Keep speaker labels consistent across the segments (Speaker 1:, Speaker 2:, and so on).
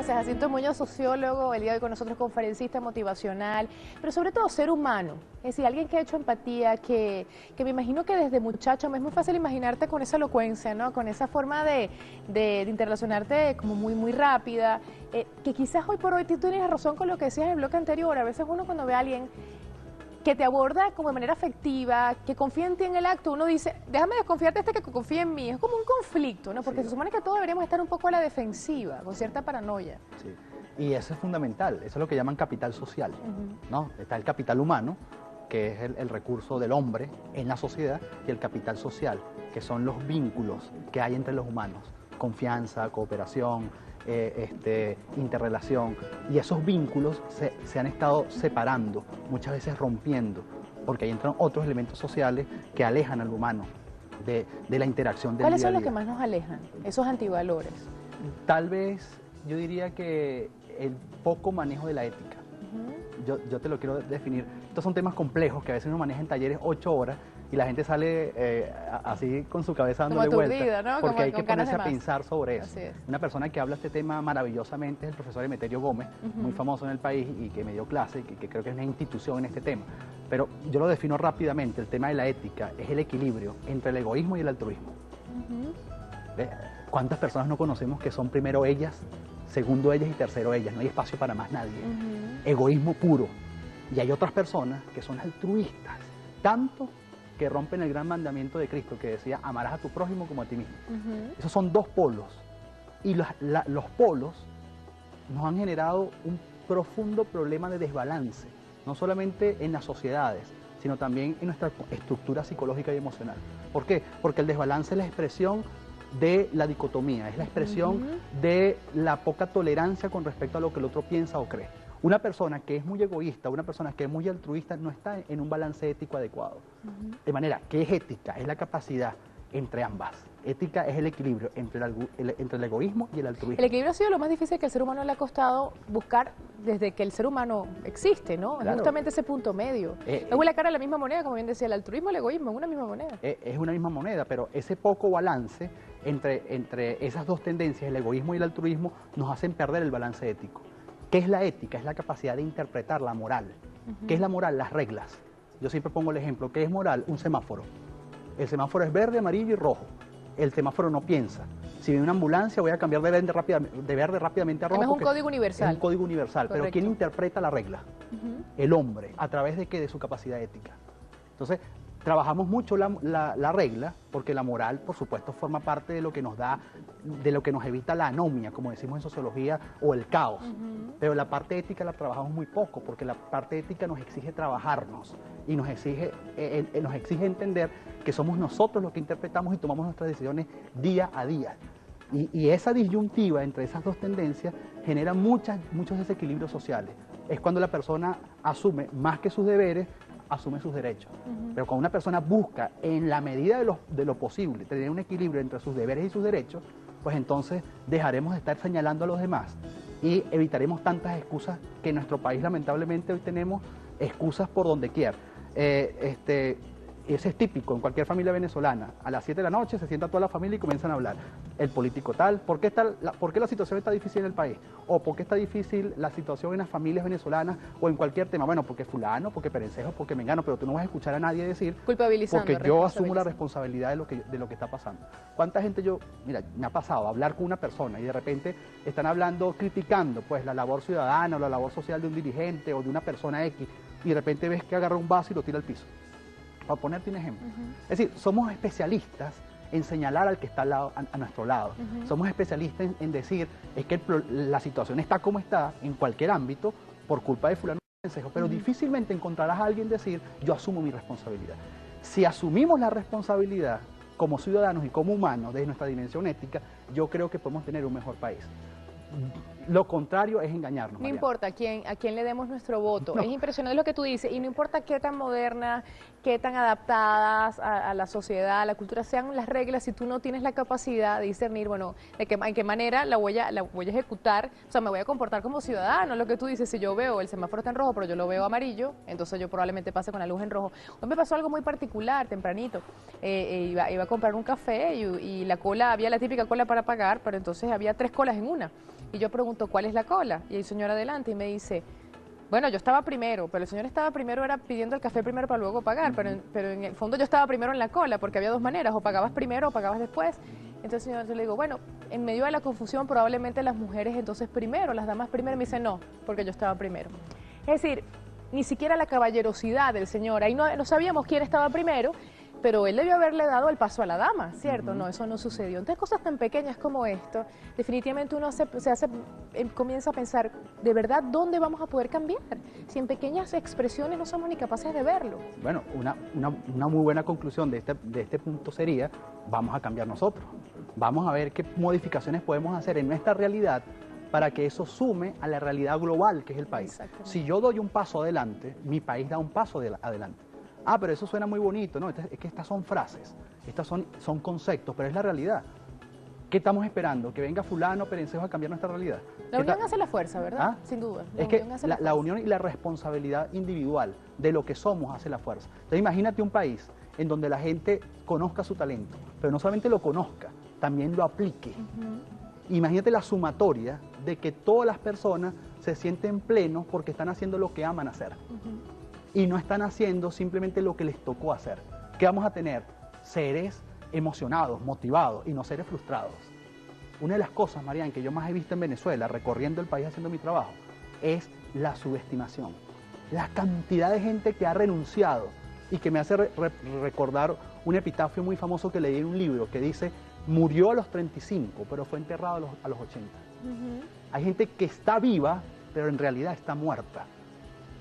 Speaker 1: José Jacinto Muñoz, sociólogo, el día de hoy con nosotros, conferencista motivacional, pero sobre todo ser humano, es decir, alguien que ha hecho empatía, que me imagino que desde muchacho, me es muy fácil imaginarte con esa elocuencia, ¿no? Con esa forma de interrelacionarte como muy rápida, que quizás hoy por hoy tú tienes razón con lo que decías en el bloque anterior. A veces uno cuando ve a alguien que te aborda como de manera afectiva, que confía en ti en el acto, uno dice, déjame desconfiarte que confía en mí. Es como un conflicto, ¿no? Porque se supone que todos deberíamos estar un poco a la defensiva, con cierta paranoia.
Speaker 2: Sí. Y eso es fundamental, eso es lo que llaman capital social, ¿no? Está el capital humano, que es el recurso del hombre en la sociedad, y el capital social, que son los vínculos que hay entre los humanos, confianza, cooperación, interrelación, y esos vínculos se han estado separando, muchas veces rompiendo, porque ahí entran otros elementos sociales que alejan al humano de la interacción del día a día.
Speaker 1: ¿Cuáles son los que más nos alejan, esos antivalores?
Speaker 2: Tal vez yo diría que el poco manejo de la ética. Yo te lo quiero definir. Estos son temas complejos que a veces uno maneja en talleres 8 horas y la gente sale así con su cabeza dándole vuelta,
Speaker 1: ¿no?
Speaker 2: porque
Speaker 1: Como
Speaker 2: hay que ponerse a pensar sobre eso.
Speaker 1: Así es.
Speaker 2: Una persona que habla este tema maravillosamente es el profesor Emeterio Gómez, muy famoso en el país y que me dio clase, que creo que es una institución en este tema. Pero yo lo defino rápidamente. El tema de la ética es el equilibrio entre el egoísmo y el altruismo. ¿Ves? ¿Cuántas personas no conocemos que son primero ellas, segundo ellas y tercero ellas? No hay espacio para más nadie. Egoísmo puro. Y hay otras personas que son altruistas, tanto que rompen el gran mandamiento de Cristo que decía, amarás a tu prójimo como a ti mismo. Esos son dos polos. Y los polos nos han generado un profundo problema de desbalance, no solamente en las sociedades, sino también en nuestra estructura psicológica y emocional. ¿Por qué? Porque el desbalance es la expresión de la dicotomía, es la expresión de la poca tolerancia con respecto a lo que el otro piensa o cree. Una persona que es muy egoísta, una persona que es muy altruista, no está en un balance ético adecuado. De manera que es ética, es la capacidad entre ambas. Ética es el equilibrio entre el egoísmo y el altruismo.
Speaker 1: El equilibrio ha sido lo más difícil que al ser humano le ha costado buscar desde que el ser humano existe, ¿no?
Speaker 2: Claro.
Speaker 1: Justamente ese punto medio. Es la cara de la misma moneda, como bien decía, el altruismo y el egoísmo, es una misma moneda.
Speaker 2: Es una misma moneda, pero ese poco balance entre esas dos tendencias, el egoísmo y el altruismo, nos hacen perder el balance ético. ¿Qué es la ética? Es la capacidad de interpretar la moral. ¿Qué es la moral? Las reglas. Yo siempre pongo el ejemplo. ¿Qué es moral? Un semáforo. El semáforo es verde, amarillo y rojo. El semáforo no piensa. Si viene una ambulancia, voy a cambiar de verde rápidamente a rojo.
Speaker 1: Es un código universal.
Speaker 2: Es un código universal.
Speaker 1: Correcto.
Speaker 2: Pero ¿quién interpreta la regla? El hombre. ¿A través de qué? De su capacidad ética. Entonces, trabajamos mucho la regla, porque la moral, por supuesto, forma parte de lo que nos da, de lo que nos evita la anomia, como decimos en sociología, o el caos. Pero la parte ética la trabajamos muy poco, porque la parte ética nos exige trabajarnos y nos exige entender que somos nosotros los que interpretamos y tomamos nuestras decisiones día a día. Y esa disyuntiva entre esas dos tendencias genera muchos desequilibrios sociales. Es cuando la persona asume más que sus deberes, asume sus derechos. Pero cuando una persona busca, en la medida de lo posible, tener un equilibrio entre sus deberes y sus derechos, pues entonces dejaremos de estar señalando a los demás y evitaremos tantas excusas que en nuestro país lamentablemente hoy tenemos excusas por donde quiera. Ese es típico en cualquier familia venezolana. A las 7 de la noche se sienta toda la familia y comienzan a hablar. El político tal, ¿por qué la situación está difícil en el país? ¿O por qué está difícil la situación en las familias venezolanas o en cualquier tema? Bueno, porque fulano, porque perencejo, porque mengano, pero tú no vas a escuchar a nadie decir,
Speaker 1: culpabilizando,
Speaker 2: porque yo asumo la responsabilidad de lo que está pasando. ¿Cuánta gente mira, me ha pasado a hablar con una persona y de repente están hablando, criticando pues la labor ciudadana o la labor social de un dirigente o de una persona X y de repente ves que agarra un vaso y lo tira al piso? Para ponerte un ejemplo. Es decir, somos especialistas en señalar al que está a nuestro lado. Somos especialistas en decir, es que la situación está como está en cualquier ámbito por culpa de fulano, pero difícilmente encontrarás a alguien decir, yo asumo mi responsabilidad. Si asumimos la responsabilidad como ciudadanos y como humanos desde nuestra dimensión ética, yo creo que podemos tener un mejor país. Lo contrario es engañarnos.
Speaker 1: No importa a quién le demos nuestro voto. No. Es impresionante lo que tú dices, y no importa qué tan modernas, qué tan adaptadas a la sociedad, a la cultura sean las reglas, si tú no tienes la capacidad de discernir, bueno, en qué manera la voy a ejecutar, o sea, me voy a comportar como ciudadano, lo que tú dices, si yo veo el semáforo está en rojo, pero yo lo veo amarillo, entonces yo probablemente pase con la luz en rojo. Hoy me pasó algo muy particular, tempranito, iba a comprar un café y la cola, había la típica cola para pagar, pero entonces había 3 colas en una. Y yo pregunto, ¿cuál es la cola? Y el señor adelante y me dice, bueno, yo estaba primero, pero el señor estaba primero, era pidiendo el café primero para luego pagar, pero en el fondo yo estaba primero en la cola, porque había dos maneras, o pagabas primero o pagabas después. Entonces, señor, yo le digo, bueno, en medio de la confusión probablemente las mujeres entonces primero, las damas primero, me dice no, porque yo estaba primero. Es decir, ni siquiera la caballerosidad del señor, ahí no sabíamos quién estaba primero, pero él debió haberle dado el paso a la dama, ¿cierto? No, eso no sucedió. Entonces, cosas tan pequeñas como esto, definitivamente uno comienza a pensar, ¿de verdad dónde vamos a poder cambiar? Si en pequeñas expresiones no somos ni capaces de verlo.
Speaker 2: Bueno, una muy buena conclusión de este punto sería, vamos a cambiar nosotros. Vamos a ver qué modificaciones podemos hacer en nuestra realidad para que eso sume a la realidad global que es el país. Si yo doy un paso adelante, mi país da un paso adelante. Ah, pero eso suena muy bonito, ¿no? Es que estas son frases, estas son conceptos, pero es la realidad. ¿Qué estamos esperando? ¿Que venga fulano, perencejo a cambiar nuestra realidad?
Speaker 1: La unión hace la fuerza, ¿verdad?
Speaker 2: ¿Ah?
Speaker 1: Sin duda.
Speaker 2: Es que la unión y la responsabilidad individual de lo que somos hace la fuerza. Entonces imagínate un país en donde la gente conozca su talento, pero no solamente lo conozca, también lo aplique. Imagínate la sumatoria de que todas las personas se sienten plenos porque están haciendo lo que aman hacer. Y no están haciendo simplemente lo que les tocó hacer. ¿Qué vamos a tener? Seres emocionados, motivados y no seres frustrados. Una de las cosas, Marian, que yo más he visto en Venezuela, recorriendo el país haciendo mi trabajo, es la subestimación. La cantidad de gente que ha renunciado y que me hace recordar un epitafio muy famoso que leí en un libro que dice, murió a los 35, pero fue enterrado a los 80. Hay gente que está viva, pero en realidad está muerta.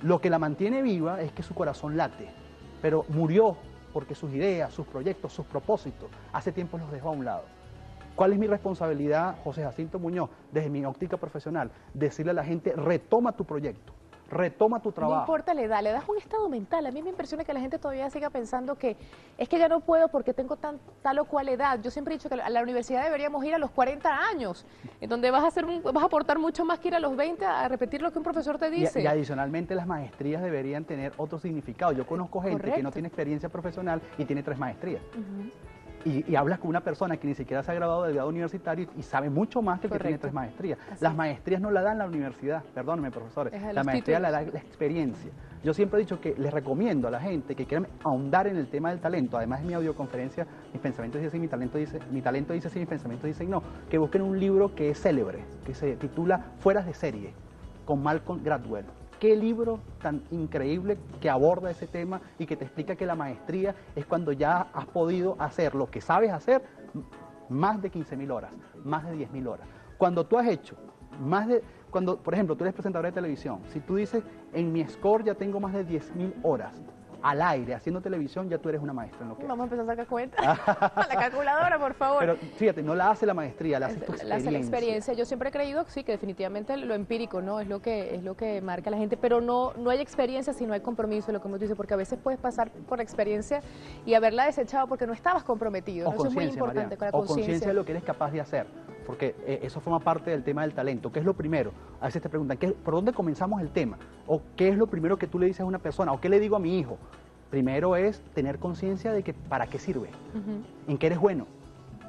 Speaker 2: Lo que la mantiene viva es que su corazón late, pero murió porque sus ideas, sus proyectos, sus propósitos, hace tiempo los dejó a un lado. ¿Cuál es mi responsabilidad, José Jacinto Muñoz, desde mi óptica profesional? Decirle a la gente, retoma tu proyecto, retoma tu trabajo.
Speaker 1: No importa la edad, le das un estado mental. A mí me impresiona que la gente todavía siga pensando que es que ya no puedo porque tengo tal o cual edad. Yo siempre he dicho que a la universidad deberíamos ir a los 40 años, en donde vas a aportar mucho más que ir a los 20 a repetir lo que un profesor te dice.
Speaker 2: Y adicionalmente las maestrías deberían tener otro significado. Yo conozco gente que no tiene experiencia profesional y tiene 3 maestrías. Y hablas con una persona que ni siquiera se ha graduado de grado universitario y sabe mucho más que el que tiene 3 maestrías. Las maestrías no la dan la universidad, perdónenme, profesores. La maestría la da la experiencia. Yo siempre he dicho que les recomiendo a la gente que quieran ahondar en el tema del talento, además de mi audioconferencia, mis pensamientos dicen mi talento dice sí, mis pensamientos dicen no, que busquen un libro que es célebre, que se titula Fueras de serie, con Malcolm Gladwell. Qué libro tan increíble que aborda ese tema y que te explica que la maestría es cuando ya has podido hacer lo que sabes hacer más de 15.000 horas, más de 10.000 horas. Cuando tú has hecho cuando, por ejemplo, tú eres presentador de televisión, si tú dices, en mi score ya tengo más de 10.000 horas al aire haciendo televisión, ya tú eres una maestra en lo que
Speaker 1: Vamos a empezar a sacar cuenta. La calculadora, por favor.
Speaker 2: Pero fíjate, no la hace la maestría, la hace tu experiencia.
Speaker 1: La hace la experiencia. Yo siempre he creído sí, que definitivamente lo empírico no es lo que marca la gente, pero no hay experiencia si no hay compromiso, lo que me dice, porque a veces puedes pasar por la experiencia y haberla desechado porque no estabas comprometido. ¿No? Eso es muy importante, con la conciencia.
Speaker 2: O conciencia de lo que eres capaz de hacer, porque eso forma parte del tema del talento. ¿Qué es lo primero? A veces te preguntan, ¿por dónde comenzamos el tema? O ¿qué es lo primero que tú le dices a una persona? ¿O qué le digo a mi hijo? Primero es tener conciencia de que para qué sirve, en qué eres bueno.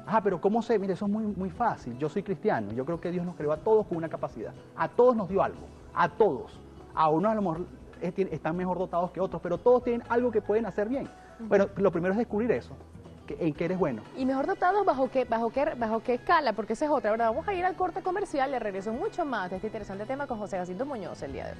Speaker 2: Ah, pero ¿cómo sé? Mire, eso es muy fácil. Yo soy cristiano, yo creo que Dios nos creó a todos con una capacidad. A todos nos dio algo, a todos. A unos a lo mejor están mejor dotados que otros, pero todos tienen algo que pueden hacer bien. Bueno, lo primero es descubrir eso, en qué eres bueno.
Speaker 1: Y mejor dotados bajo qué escala, porque esa es otra, ¿verdad? Vamos a ir al corte comercial, le regreso mucho más de este interesante tema con José Jacinto Muñoz el día de hoy.